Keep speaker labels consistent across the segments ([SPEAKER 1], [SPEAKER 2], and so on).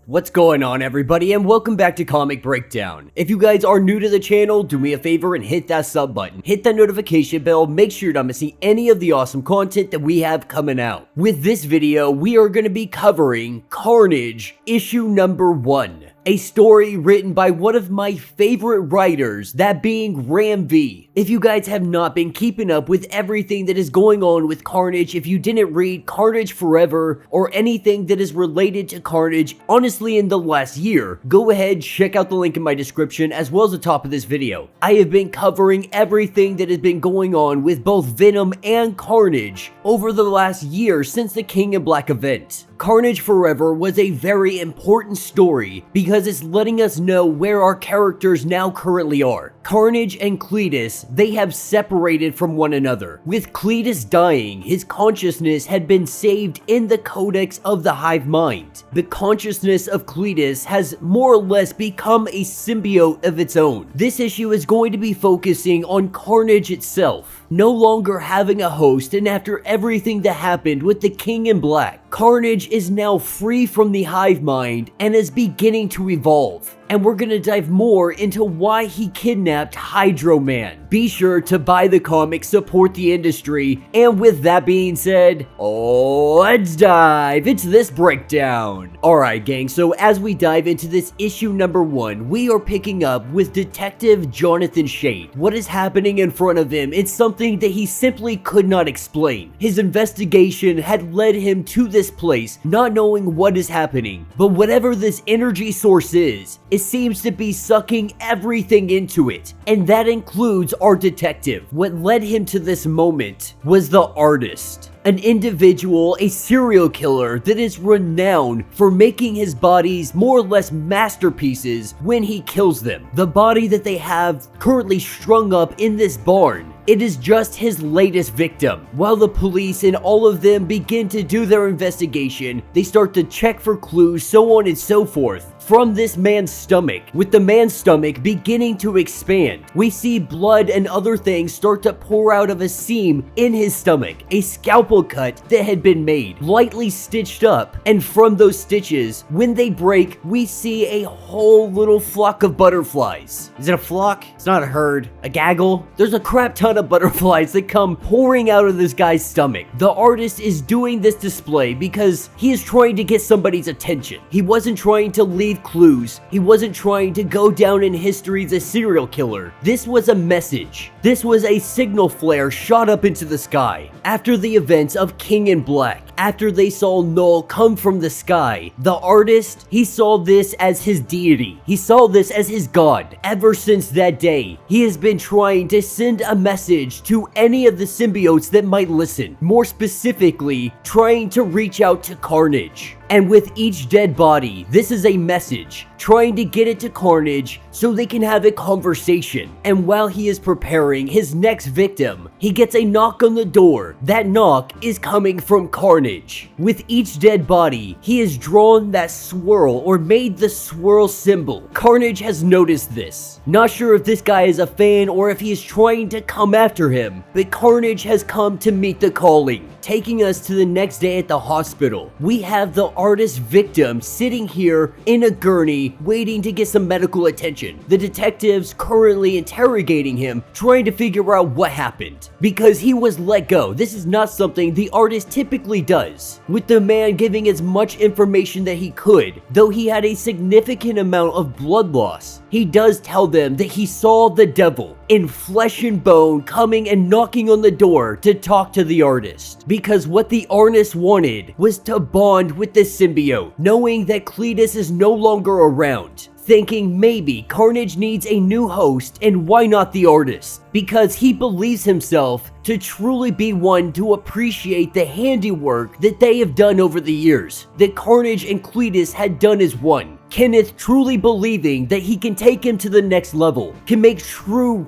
[SPEAKER 1] What's going on, everybody, and welcome back to Comic Breakdown. If you guys are new to the channel, do me a favor and hit that sub button. Hit that notification bell, make sure you're not missing any of the awesome content that we have coming out. With this video, we are going to be covering Carnage issue number 1. A story written by one of my favorite writers, that being Ram V. If you guys have not been keeping up with everything that is going on with Carnage, if you didn't read Carnage Forever or anything that is related to Carnage, honestly in the last year, go ahead, check out the link in my description as well as the top of this video. I have been covering everything that has been going on with both Venom and Carnage over the last year since the King in Black event. Carnage Forever was a very important story because it's letting us know where our characters now currently are. Carnage and Cletus, they have separated from one another. With Cletus dying, his consciousness had been saved in the Codex of the Hive Mind. The consciousness of Cletus has more or less become a symbiote of its own. This issue is going to be focusing on Carnage itself, no longer having a host, and after everything that happened with the King in Black, Carnage is now free from the Hive Mind and is beginning to evolve. And we're gonna dive more into why he kidnapped Hydro Man. Be sure to buy the comic, support the industry, and with that being said, let's dive into this breakdown. Alright gang, so as we dive into this issue number 1, we are picking up with Detective Jonathan Shade. What is happening in front of him? It's something that he simply could not explain. His investigation had led him to this place, not knowing what is happening. But whatever this energy source is, it seems to be sucking everything into it, and that includes our detective. What led him to this moment was the artist. An individual, a serial killer that is renowned for making his bodies more or less masterpieces when he kills them. The body that they have currently strung up in this barn, it is just his latest victim. While the police and all of them begin to do their investigation, they start to check for clues, so on and so forth, from this man's stomach. With the man's stomach beginning to expand, we see blood and other things start to pour out of a seam in his stomach. A scalpel cut that had been made, lightly stitched up, and from those stitches, when they break, we see a whole little flock of butterflies. Is it a flock? It's not a herd. A gaggle? There's a crap ton of butterflies that come pouring out of this guy's stomach. The artist is doing this display because he is trying to get somebody's attention. He wasn't trying to leave clues. He wasn't trying to go down in history as a serial killer. This was a message. This was a signal flare shot up into the sky. After the events of King in Black, after they saw Null come from the sky, the artist, he saw this as his deity. He saw this as his god. Ever since that day, he has been trying to send a message to any of the symbiotes that might listen. More specifically, trying to reach out to Carnage. And with each dead body, this is a message, trying to get it to Carnage so they can have a conversation. And while he is preparing his next victim, he gets a knock on the door. That knock is coming from Carnage. With each dead body, he has drawn that swirl or made the swirl symbol. Carnage has noticed this. Not sure if this guy is a fan or if he is trying to come after him, but Carnage has come to meet the calling. Taking us to the next day at the hospital, we have the artist victim sitting here in a gurney waiting to get some medical attention. The detectives currently interrogating him, trying to figure out what happened because he was let go. This is not something the artist typically does. With the man giving as much information that he could, though he had a significant amount of blood loss, he does tell them that he saw the devil in flesh and bone coming and knocking on the door to talk to the artist. Because what the artist wanted was to bond with the symbiote, knowing that Cletus is no longer around. Thinking maybe Carnage needs a new host, and why not the artist? Because he believes himself to truly be one to appreciate the handiwork that they have done over the years, that Carnage and Cletus had done as one. Kenneth truly believing that he can take him to the next level, can make true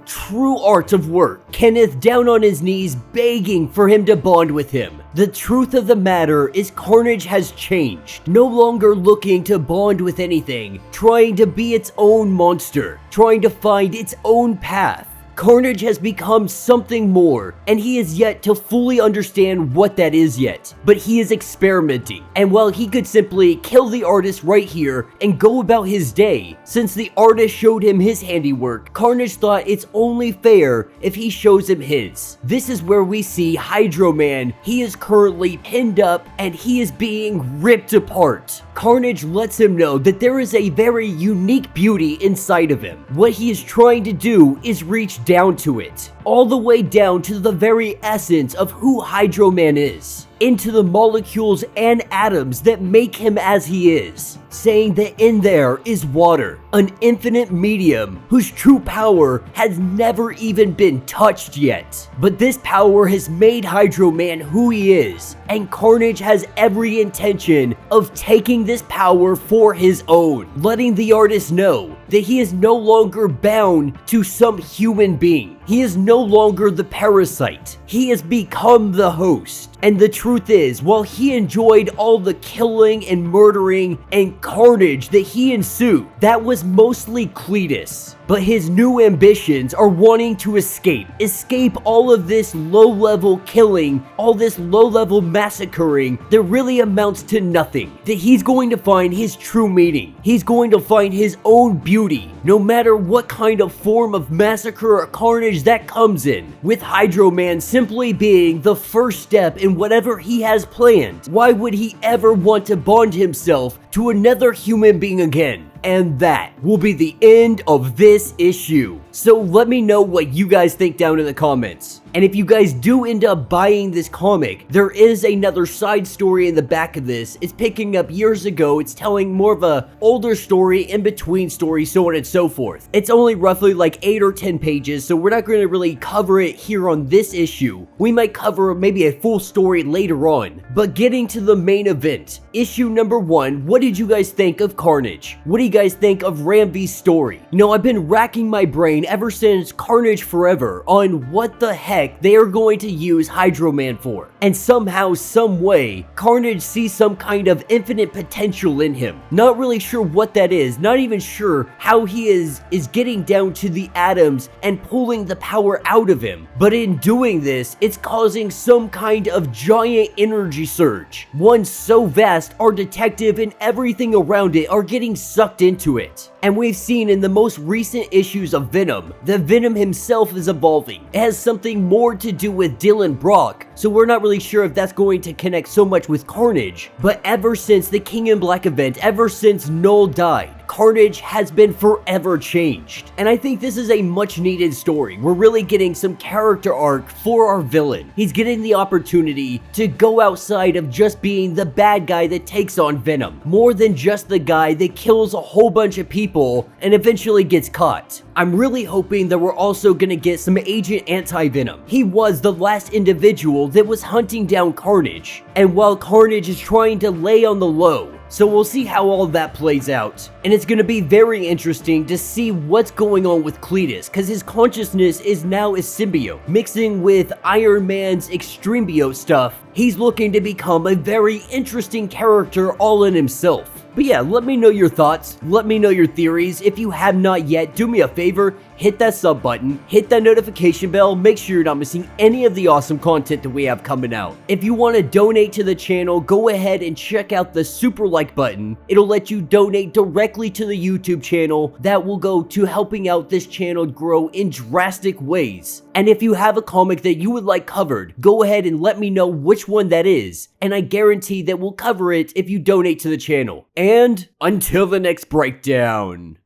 [SPEAKER 1] art of work. Kenneth down on his knees begging for him to bond with him. The truth of the matter is Carnage has changed, no longer looking to bond with anything, trying to be its own monster, trying to find its own path. Carnage has become something more, and he is yet to fully understand what that is yet. But he is experimenting, and while he could simply kill the artist right here and go about his day, since the artist showed him his handiwork, Carnage thought it's only fair if he shows him his. This is where we see Hydro Man. He is currently pinned up and he is being ripped apart. Carnage lets him know that there is a very unique beauty inside of him. What he is trying to do is reach down to it, all the way down to the very essence of who Hydro Man is, into the molecules and atoms that make him as he is, saying that in there is water, an infinite medium whose true power has never even been touched yet. But this power has made Hydro Man who he is, and Carnage has every intention of taking this power for his own, letting the artist know that he is no longer bound to some human being. He is no longer the parasite. He has become the host. And the truth is, while he enjoyed all the killing and murdering and carnage that he ensued, that was mostly Cletus. But his new ambitions are wanting to escape all of this low-level killing, all this low-level massacring that really amounts to nothing. That he's going to find his true meaning. He's going to find his own beauty, no matter what kind of form of massacre or carnage that comes in, with Hydro Man simply being the first step in whatever he has planned. Why would he ever want to bond himself to another human being again? And that will be the end of this issue. So let me know what you guys think down in the comments. And if you guys do end up buying this comic, there is another side story in the back of this. It's picking up years ago. It's telling more of a older story, in between story, so on and so forth. It's only roughly like 8 or 10 pages, so we're not going to really cover it here on this issue. We might cover maybe a full story later on. But getting to the main event, issue number 1, what did you guys think of Carnage? What do you guys think of Ramvy's story? You know, I've been racking my brain ever since Carnage Forever on what the heck they are going to use Hydro Man for. And somehow, some way, Carnage sees some kind of infinite potential in him. Not really sure what that is, not even sure how he is getting down to the atoms and pulling the power out of him. But in doing this, it's causing some kind of giant energy surge. One so vast, our detective and everything around it are getting sucked into it. And we've seen in the most recent issues of Venom, that Venom himself is evolving. It has something more to do with Dylan Brock, so we're not really sure if that's going to connect so much with Carnage. But ever since the King in Black event, ever since Null died, Carnage has been forever changed. And I think this is a much needed story. We're really getting some character arc for our villain. He's getting the opportunity to go outside of just being the bad guy that takes on Venom, more than just the guy that kills a whole bunch of people and eventually gets caught. I'm really hoping that we're also gonna get some Agent Anti-Venom. He was the last individual that was hunting down Carnage, and while Carnage is trying to lay on the low, so we'll see how all that plays out. And it's going to be very interesting to see what's going on with Cletus, because his consciousness is now a symbiote. Mixing with Iron Man's extrembiote stuff, he's looking to become a very interesting character all in himself. But yeah, let me know your thoughts, let me know your theories. If you have not yet, do me a favor, hit that sub button, hit that notification bell, make sure you're not missing any of the awesome content that we have coming out. If you want to donate to the channel, go ahead and check out the super like button. It'll let you donate directly to the YouTube channel. That will go to helping out this channel grow in drastic ways. And if you have a comic that you would like covered, go ahead and let me know which one that is, and I guarantee that we'll cover it if you donate to the channel. And until the next breakdown.